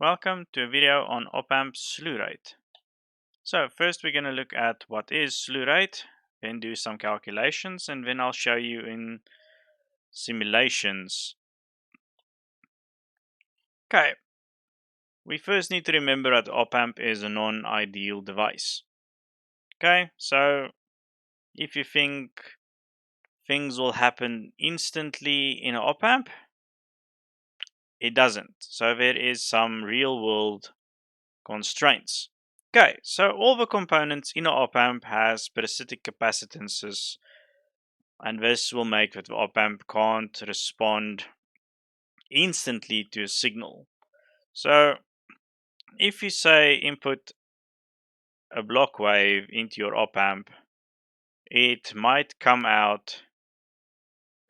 Welcome to a video on op-amp slew rate. So first we're going to look at what is slew rate, then do some calculations, and then I'll show you in simulations. Okay, we first need to remember that op-amp is a non-ideal device. Okay, so if you think things will happen instantly in an op-amp, it doesn't. So there is some real-world constraints. Okay, so all the components in an op-amp has parasitic capacitances, and this will make that the op-amp can't respond instantly to a signal. So if you say input a block wave into your op-amp, it might come out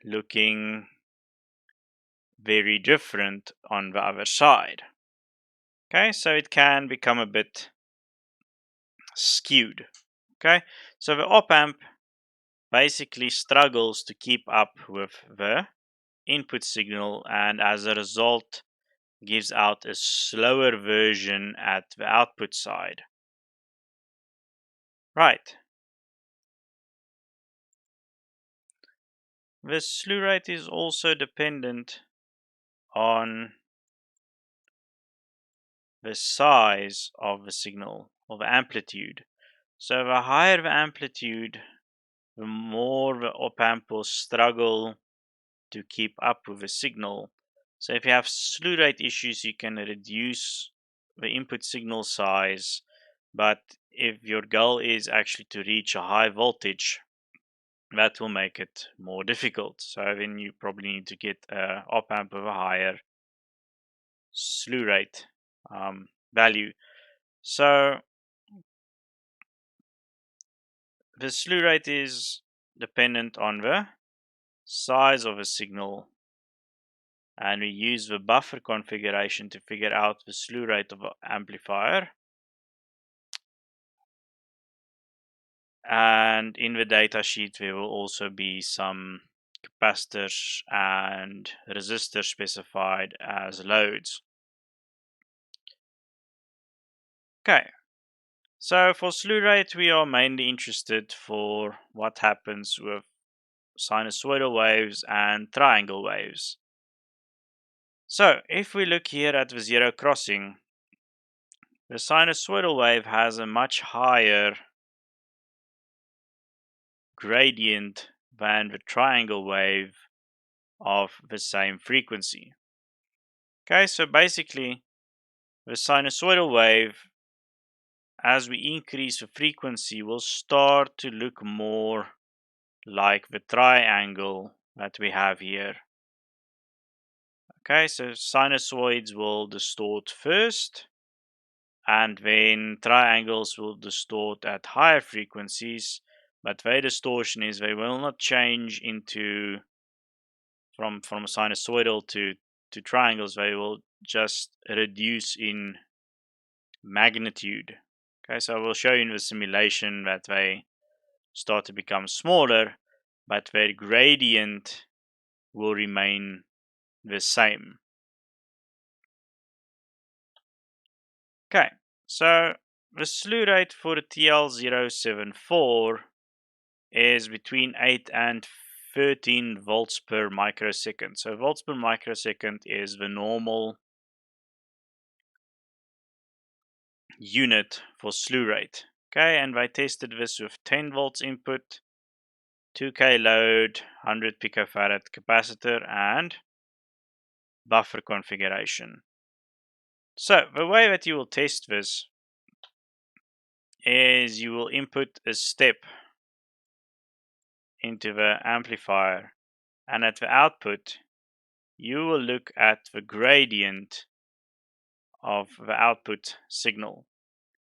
looking very different on the other side. Okay, so it can become a bit skewed. Okay, so the op-amp basically struggles to keep up with the input signal, and as a result gives out a slower version at the output side. Right. The slew rate is also dependent on the size of the signal, or the amplitude. So the higher the amplitude, the more the op-amp will struggle to keep up with the signal. So if you have slew rate issues, you can reduce the input signal size, but if your goal is actually to reach a high voltage, that will make it more difficult. So then you probably need to get a op-amp with a higher slew rate value. So the slew rate is dependent on the size of a signal, and we use the buffer configuration to figure out the slew rate of an amplifier. And in the data sheet there will also be some capacitors and resistors specified as loads. Okay, so for slew rate we are mainly interested for what happens with sinusoidal waves and triangle waves. So if we look here at the zero crossing, the sinusoidal wave has a much higher gradient than the triangle wave of the same frequency. Okay, so basically the sinusoidal wave, as we increase the frequency, will start to look more like the triangle that we have here. Okay, so sinusoids will distort first, and then triangles will distort at higher frequencies, but their distortion is they will not change into from sinusoidal to triangles. They will just reduce in magnitude. Okay, so I will show you in the simulation that they start to become smaller, but their gradient will remain the same. Okay, so the slew rate for the TL074 is between 8 and 13 volts per microsecond. So volts per microsecond is the normal unit for slew rate. Okay, and I tested this with 10 volts input, 2K load, 100 picofarad capacitor, and buffer configuration. So the way that you will test this is you will input a step into the amplifier, and at the output you will look at the gradient of the output signal,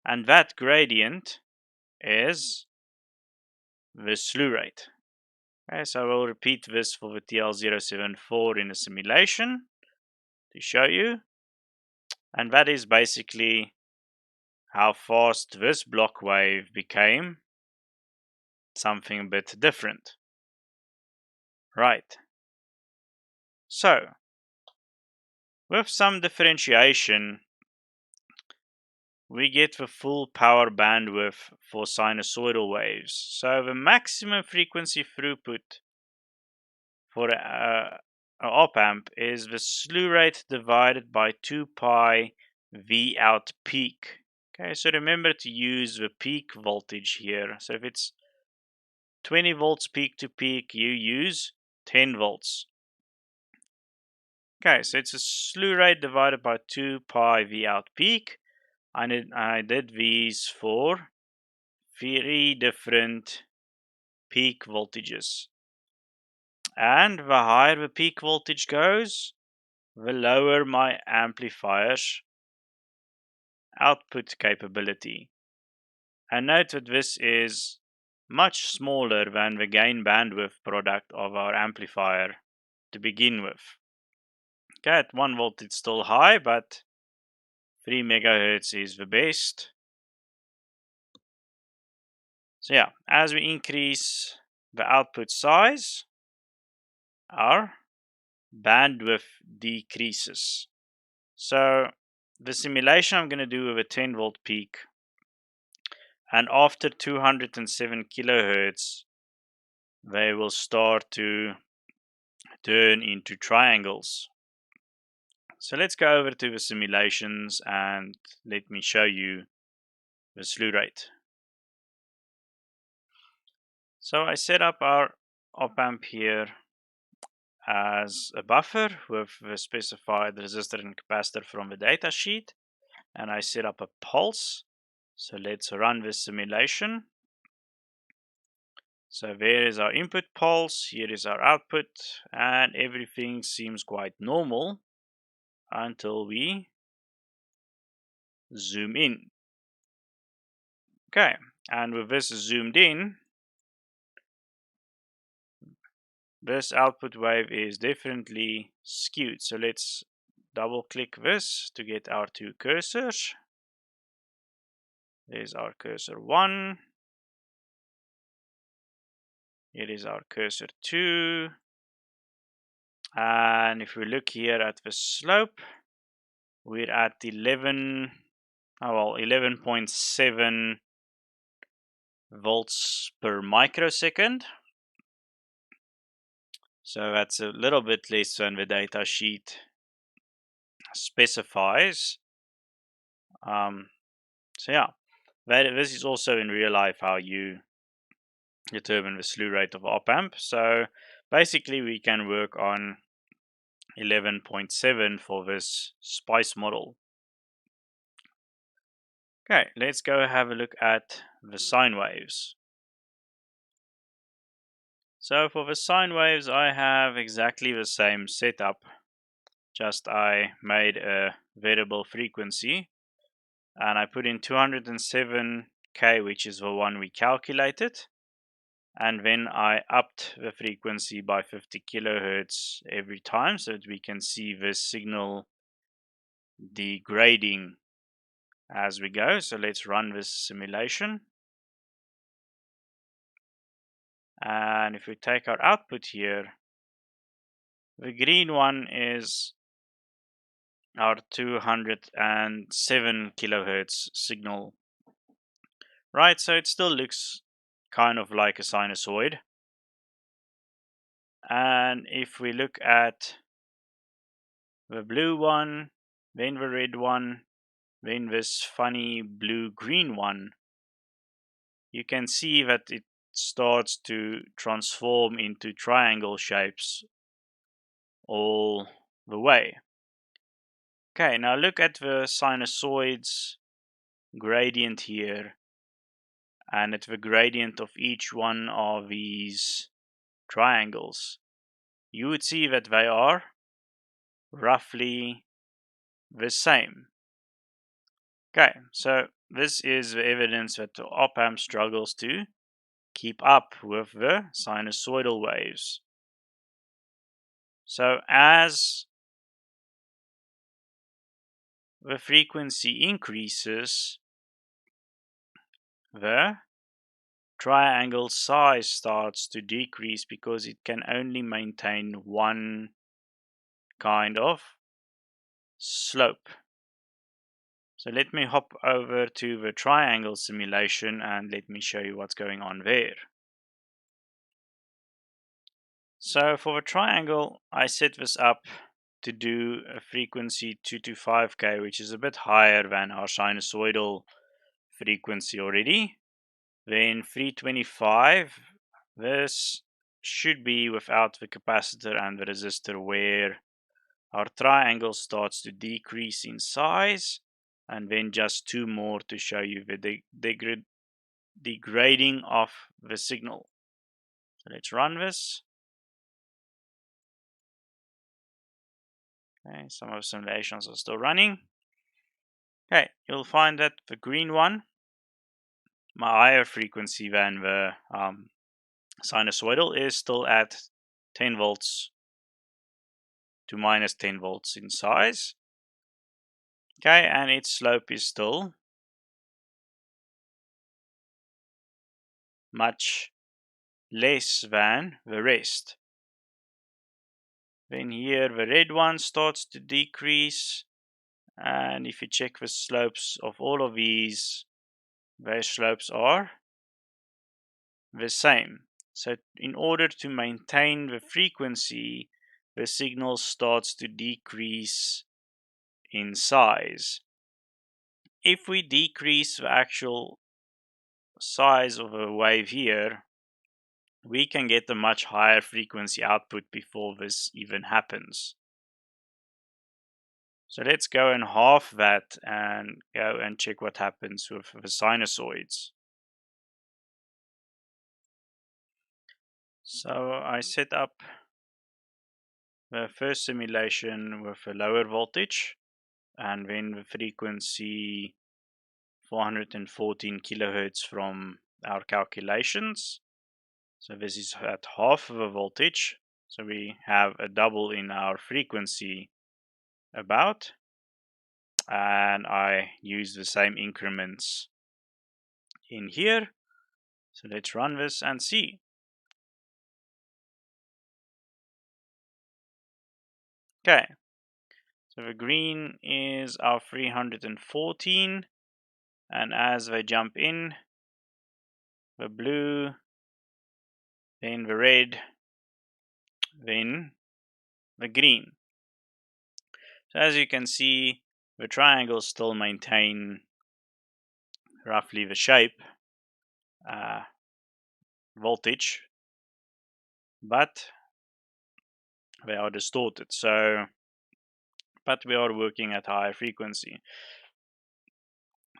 and that gradient is the slew rate. Okay, so I will repeat this for the TL074 in a simulation to show you, and that is basically how fast this block wave became something a bit different. Right. So with some differentiation, we get the full power bandwidth for sinusoidal waves. So the maximum frequency throughput for a op amp is the slew rate divided by 2 pi V out peak. Okay, so remember to use the peak voltage here. So if it's 20 volts peak to peak, you use 10 volts. Okay, so it's a slew rate divided by 2 pi V out peak. I did these for 3 different peak voltages. And the higher the peak voltage goes, the lower my amplifier's output capability. And note that this is much smaller than the gain bandwidth product of our amplifier to begin with. Okay, at 1 volt it's still high, but 3 megahertz is the best. So yeah, as we increase the output size, our bandwidth decreases. So the simulation I'm going to do with a 10 volt peak, and after 207 kilohertz, they will start to turn into triangles. So let's go over to the simulations and let me show you the slew rate. So I set up our op amp here as a buffer with the specified resistor and capacitor from the datasheet, and I set up a pulse. So let's run this simulation. So there is our input pulse, here is our output, and everything seems quite normal until we zoom in. Okay, and with this zoomed in, this output wave is definitely skewed. So let's double click this to get our 2 cursors. There's our cursor 1. Here is our cursor 2. And if we look here at the slope, we're at 11.7 volts per microsecond. So that's a little bit less than the data sheet specifies. So yeah, this is also in real life how you determine the slew rate of op amp. So basically we can work on 11.7 for this SPICE model. Okay, let's go have a look at the sine waves. So for the sine waves, I have exactly the same setup, just I made a variable frequency and I put in 207k, which is the one we calculated, and then I upped the frequency by 50 kilohertz every time so that we can see this signal degrading as we go. So let's run this simulation. And if we take our output here, the green one is our 207 kilohertz signal. Right, so it still looks kind of like a sinusoid. And if we look at the blue one, then the red one, then this funny blue-green one, you can see that it starts to transform into triangle shapes all the way. Okay, now look at the sinusoids gradient here and at the gradient of each one of these triangles. You would see that they are roughly the same. Okay, so this is the evidence that the op amp struggles to keep up with the sinusoidal waves. So as the frequency increases, the triangle size starts to decrease because it can only maintain one kind of slope. So let me hop over to the triangle simulation and let me show you what's going on there. So for the triangle, I set this up to do a frequency 225K, which is a bit higher than our sinusoidal frequency already. Then 325, this should be without the capacitor and the resistor, where our triangle starts to decrease in size, and then just two more to show you the degrading of the signal. So let's run this. Okay, some of the simulations are still running. Okay, you'll find that the green one, my higher frequency than the sinusoidal, is still at 10 volts to minus 10 volts in size. Okay, and its slope is still much less than the rest. Then here the red one starts to decrease, and if you check the slopes of all of these, their slopes are the same. So in order to maintain the frequency, the signal starts to decrease in size. If we decrease the actual size of a wave here, we can get a much higher frequency output before this even happens. So let's go and half that and go and check what happens with the sinusoids. So I set up the first simulation with a lower voltage and then the frequency 414 kilohertz from our calculations. So this is at half of a voltage. So we have a double in our frequency about. And I use the same increments in here. So let's run this and see. Okay. So the green is our 314. And as they jump in, the blue, then the red, then the green. So as you can see, the triangles still maintain roughly the shape, voltage, but they are distorted. So, but we are working at higher frequency.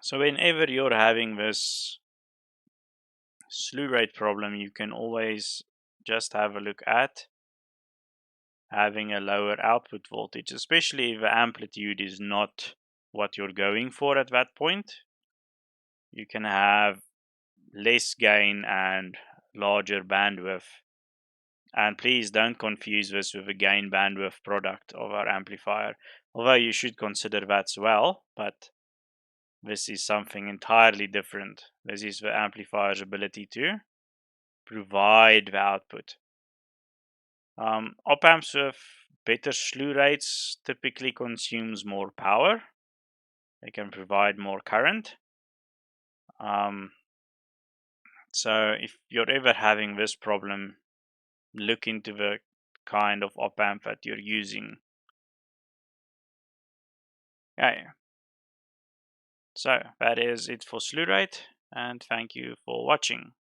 So whenever you're having this slew rate problem, you can always just have a look at having a lower output voltage, especially if the amplitude is not what you're going for at that point. You can have less gain and larger bandwidth. And please don't confuse this with the gain bandwidth product of our amplifier, although you should consider that as well, but this is something entirely different. This is the amplifier's ability to provide the output. Op amps with better slew rates typically consumes more power. They can provide more current. So if you're ever having this problem, look into the kind of op amp that you're using. Okay, so that is it for slew rate, and thank you for watching.